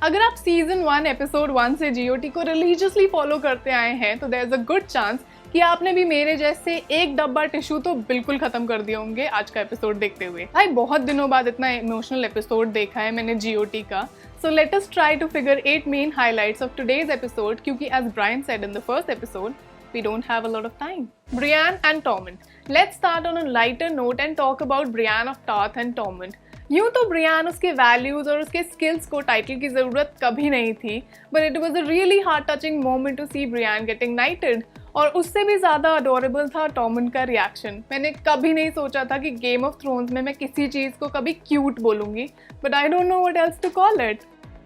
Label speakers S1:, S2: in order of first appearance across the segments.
S1: अगर आप season 1 episode 1 से जीओटी को रिलीजियसली फॉलो करते आए हैं तो there is a good chance कि आपने भी मेरे जैसे एक डब्बा टिश्यू तो बिल्कुल खत्म कर दिए होंगे आज का एपिसोड देखते हुए। भाई बहुत दिनों बाद इतना इमोशनल एपिसोड देखा है मैंने जीओटी का। So let us try to figure 8 main highlights of today's episode क्योंकि as Brian said in the first episode, we don't have a lot of time. Brienne and Tormund. Let's start on a lighter note and talk about Brienne of Tarth and Tormund. यूँ तो Brian उसके values और उसके skills को title की जरूरत कभी नहीं थी, but it was a really heart touching moment to see Brienne getting knighted. और उससे भी ज्यादा अडोरेबल था टॉमंड का रिएक्शन। मैंने कभी नहीं सोचा था कि गेम ऑफ थ्रोन्स में मैं किसी चीज को कभी क्यूट बोलूंगी, but I don't know what else to call it.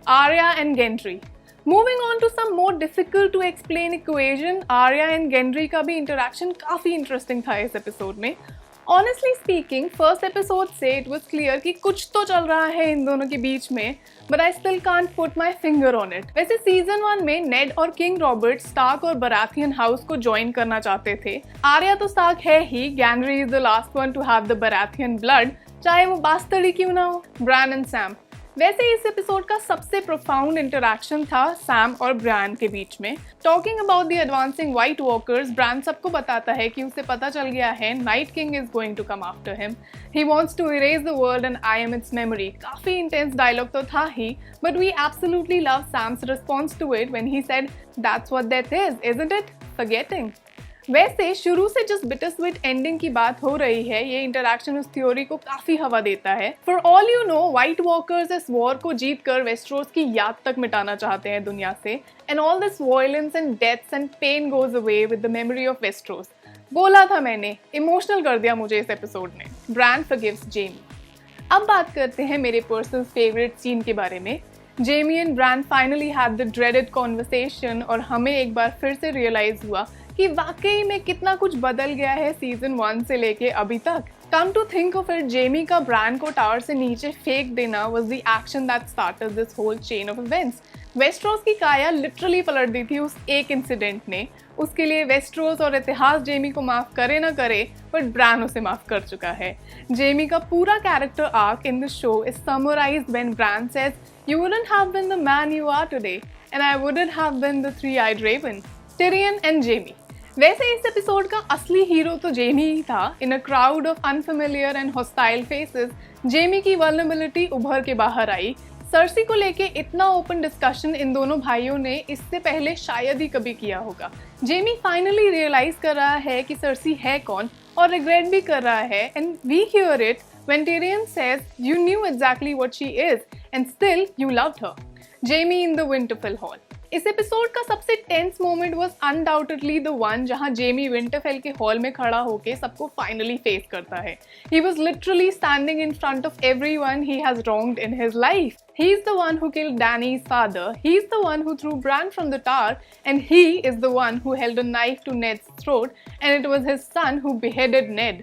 S1: Arya and Gendry. Moving on to some more difficult to explain equation, Arya and Gendry का भी इंटरेक्शन काफी इंटरेस्टिंग था इस एपिसोड में। Honestly speaking, फर्स्ट एपिसोड से it was clear कि कुछ तो चल रहा है इन दोनों के बीच में, but I still can't put my finger on it. वैसे सीजन 1 में नेड और किंग रॉबर्ट स्टार्क और बराथियन हाउस को ज्वाइन करना चाहते थे। आर्या तो स्टार्क है ही, Gendry is the last one to have the Baratheon blood, चाहे वो बास्तड़ी क्यों ना हो। Bran and Sam. वैसे इस एपिसोड का सबसे प्रोफाउंड इंटरैक्शन था सैम और ब्रान के बीच में। Talking about the advancing White Walkers, Bran सबको बताता है कि उसे पता चल गया है Night King is going to come after him. He wants to erase the world and I am its memory. काफी इंटेंस डायलॉग तो था ही, but we absolutely love Sam's response to it when he said that's what death is, isn't it, forgetting. वैसे शुरू से जिस bitter sweet ending की बात हो रही है, ये इंटरैक्शन उस थ्योरी को काफी हवा देता है। For all you know, white walkers इस वॉर को जीत कर वेस्टरोस की याद तक मिटाना चाहते हैं दुनिया से, and all this violence and deaths and pain goes away with the memory of Westeros. बोला था मैंने, इमोशनल कर दिया मुझे इस एपिसोड ने। Bran forgives Jamie. अब बात करते हैं मेरे पर्सनल फेवरेट सीन के बारे में। Jamie and bran finally had the dreaded conversation और हमें एक बार फिर से रियलाइज हुआ कि वाकई में कितना कुछ बदल गया है सीजन 1 से लेके अभी तक। Come to think of it, Jaime का ब्रान को टावर से नीचे फेंक देना was the action that started this whole chain of events. Westeros की काया लिटरली पलट दी थी उस एक इंसिडेंट ने। उसके लिए वेस्टरोस और इतिहास जेमी को माफ करे ना करे, बट ब्रान उसे माफ कर चुका है। जेमी का पूरा character arc in the show is summarised when bran says, "You wouldn't have been the man you are today, and I wouldn't have been the three-eyed raven." Tyrion and Jamie. वैसे इस episode का असली hero तो Jaime ही था। In a crowd of unfamiliar and hostile faces, Jaime की vulnerability उभर के बाहर आई। सर्सी को लेके इतना ओपन डिस्कशन इन दोनों भाइयों ने इससे पहले शायद ही कभी किया होगा। जेमी फाइनली रियलाइज कर रहा है कि सर्सी है कौन और रिग्रेट भी कर रहा है, and we hear it when Tyrion says, "You knew exactly what she is and still you loved her." Jaime in the Winterfell hall. इस एपिसोड का सबसे tense moment was undoubtedly the one जहां Jaime Winterfell के hall में खड़ा होके सबको finally face करता है। He was literally standing in front of everyone he has wronged in his life. He is the one who killed Dany's father. He is the one who threw Bran from the tower, and he is the one who held a knife to Ned's throat, and it was his son who beheaded Ned.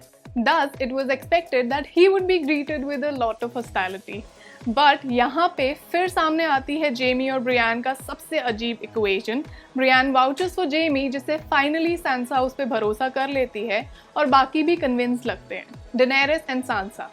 S1: Thus, it was expected that he would be greeted with a lot of hostility. But यहाँ पे फिर सामने आती है Jamie और Brian का सबसे अजीब equation. Brian vouchers for Jamie, जिसे फाइनली सैंसा उस पर भरोसा कर लेती है और बाकी भी कन्विंस लगते हैं। Daenerys and Sansa.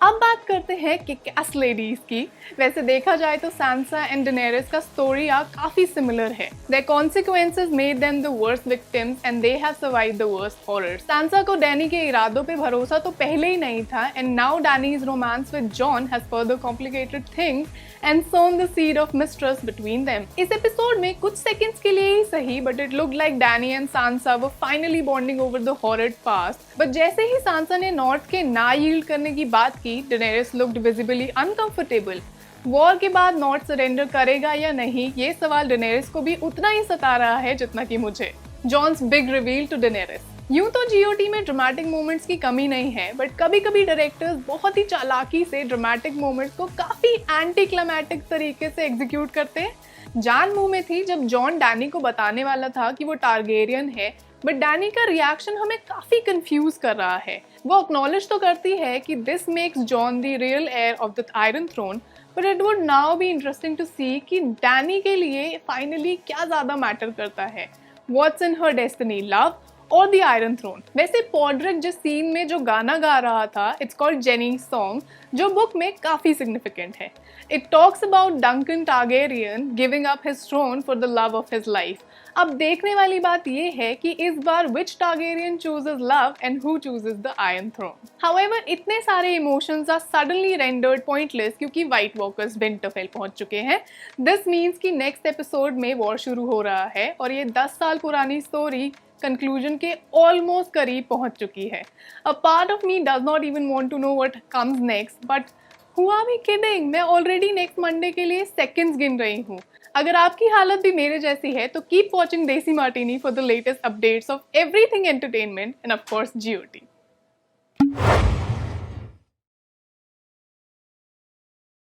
S1: अब बात करते हैं किक-एस लेडीज की। वैसे देखा जाए तो सांसा एंड डेनेरिस का स्टोरी आर्क काफी सिमिलर है। Their consequences made them the worst victims and they have survived the worst horrors. सांसा को डैनी के इरादों पे भरोसा तो पहले ही नहीं था, and now Dany's romance with Jon has further complicated things and sown the seed of mistrust between them. इस एपिसोड में कुछ सेकंड्स के लिए ही सही, but it looked like Dany and Sansa were finally bonding over the horrid past. But जैसे ही सांसा ने north के ना यील्ड करने की बात की, Daenerys looked visibly uncomfortable. War के बाद नॉर्थ सरेंडर करेगा या नहीं, ये सवाल डेनेरिस को भी उतना ही सता रहा है जितना कि मुझे। Jon's big reveal to Daenerys. यूं तो जीओटी में ड्रामेटिक मोमेंट्स की कमी नहीं है, बट कभी कभी डायरेक्टर्स बहुत ही चालाकी से ड्रामेटिक मोमेंट्स को काफी एंटी क्लाइमैटिक तरीके से एग्जीक्यूट करते हैं। जान मुंह में थी जब जॉन डैनी को बताने वाला था कि वो टारगेरियन है, बट डैनी का रिएक्शन हमें काफी कंफ्यूज कर रहा है। वो एक्नॉलेज तो करती है कि this makes Jon the real heir of the Iron Throne, but it would now be interesting to see कि डैनी के लिए फाइनली क्या ज्यादा मैटर करता है। What's in her destiny, love और द आयरन थ्रोन। वैसे पॉड्रिक जिस सीन में जो गाना गा रहा था, इट्स कॉल्ड जेनी सॉन्ग, जो बुक में काफी सिग्निफिकेंट है। It talks about Duncan Targaryen giving up his throne for the love of his life. अब देखने वाली बात ये है कि इस बार which Targaryen chooses love and who chooses the Iron Throne. However, इतने सारे emotions are suddenly rendered pointless क्योंकि व्हाइट वॉकर्स विंटरफेल पहुंच चुके हैं। दिस मीन्स कि नेक्स्ट एपिसोड में वॉर शुरू हो रहा है और ये 10 साल पुरानी स्टोरी कंक्लूजन के ऑलमोस्ट करीब पहुंच चुकी है। A part of me does not even want to know what comes next, but who are we kidding, मैं ऑलरेडी नेक्स्ट मंडे के लिए सेकंड्स गिन रही हूँ। अगर आपकी हालत भी मेरे जैसी है तो कीप वॉचिंग देसी Martini for the latest updates of everything entertainment end of course GOT.